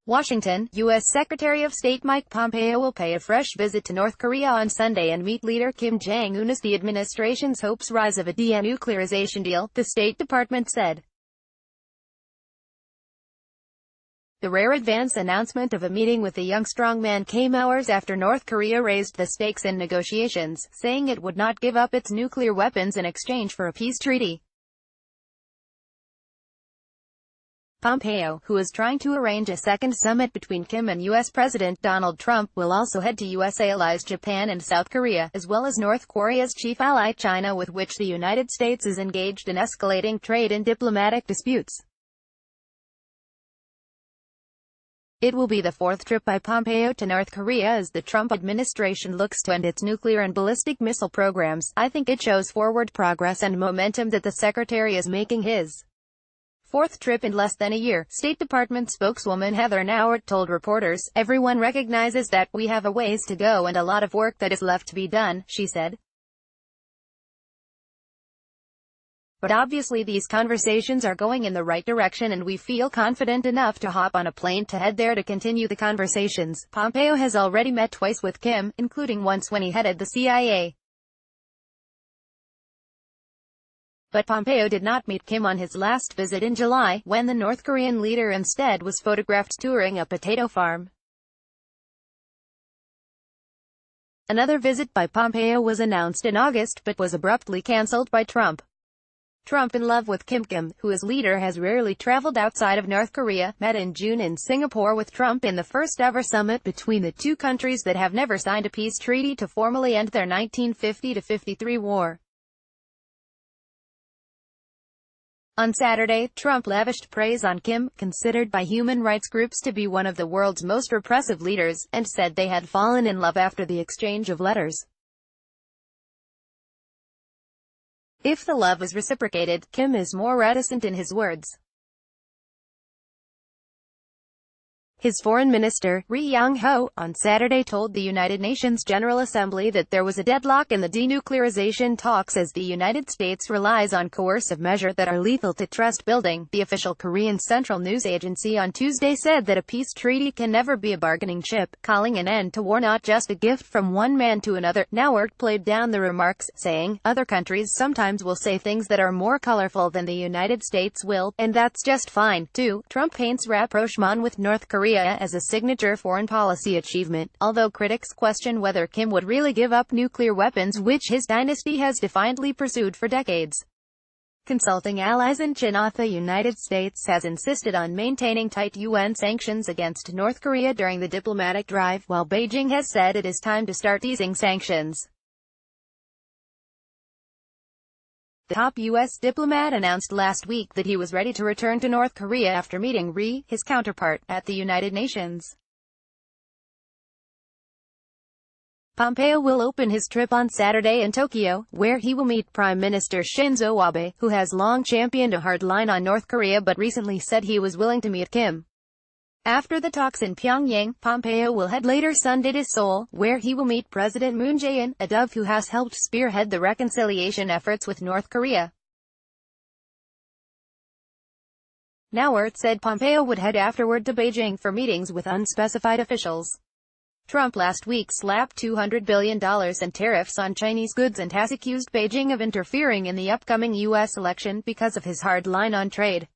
Washington, U.S. Secretary of State Mike Pompeo will pay a fresh visit to North Korea on Sunday and meet leader Kim Jong Un as the administration's hopes rise of a denuclearization deal, the State Department said. The rare advance announcement of a meeting with the young strongman came hours after North Korea raised the stakes in negotiations, saying it would not give up its nuclear weapons in exchange for a peace treaty. Pompeo, who is trying to arrange a second summit between Kim and U.S. President Donald Trump, will also head to U.S. allies Japan and South Korea, as well as North Korea's chief ally China, with which the United States is engaged in escalating trade and diplomatic disputes. It will be the fourth trip by Pompeo to North Korea as the Trump administration looks to end its nuclear and ballistic missile programs. I think it shows forward progress and momentum that the secretary is making his fourth trip in less than a year, State Department spokeswoman Heather Nauert told reporters. Everyone recognizes that we have a ways to go and a lot of work that is left to be done, she said. But obviously these conversations are going in the right direction and we feel confident enough to hop on a plane to head there to continue the conversations. Pompeo has already met twice with Kim, including once when he headed the CIA. But Pompeo did not meet Kim on his last visit in July, when the North Korean leader instead was photographed touring a potato farm. Another visit by Pompeo was announced in August but was abruptly cancelled by Trump. Trump, in love with Kim, who as leader has rarely traveled outside of North Korea, met in June in Singapore with Trump in the first-ever summit between the two countries that have never signed a peace treaty to formally end their 1950-53 war. On Saturday, Trump lavished praise on Kim, considered by human rights groups to be one of the world's most repressive leaders, and said they had fallen in love after the exchange of letters. If the love is reciprocated, Kim is more reticent in his words. His foreign minister, Ri Yong-ho, on Saturday told the United Nations General Assembly that there was a deadlock in the denuclearization talks as the United States relies on coercive measures that are lethal to trust building. The official Korean Central News Agency on Tuesday said that a peace treaty can never be a bargaining chip, calling an end to war not just a gift from one man to another. Nauert played down the remarks, saying, "Other countries sometimes will say things that are more colorful than the United States will, and that's just fine, too." Trump paints rapprochement with North Korea as a signature foreign policy achievement, although critics question whether Kim would really give up nuclear weapons, which his dynasty has defiantly pursued for decades. Consulting allies in China, the United States has insisted on maintaining tight UN sanctions against North Korea during the diplomatic drive, while Beijing has said it is time to start easing sanctions. The top U.S. diplomat announced last week that he was ready to return to North Korea after meeting Ri, his counterpart, at the United Nations. Pompeo will open his trip on Saturday in Tokyo, where he will meet Prime Minister Shinzo Abe, who has long championed a hard line on North Korea but recently said he was willing to meet Kim. After the talks in Pyongyang, Pompeo will head later Sunday to Seoul, where he will meet President Moon Jae-in, a dove who has helped spearhead the reconciliation efforts with North Korea. Nauert said Pompeo would head afterward to Beijing for meetings with unspecified officials. Trump last week slapped $200 billion in tariffs on Chinese goods and has accused Beijing of interfering in the upcoming U.S. election because of his hard line on trade.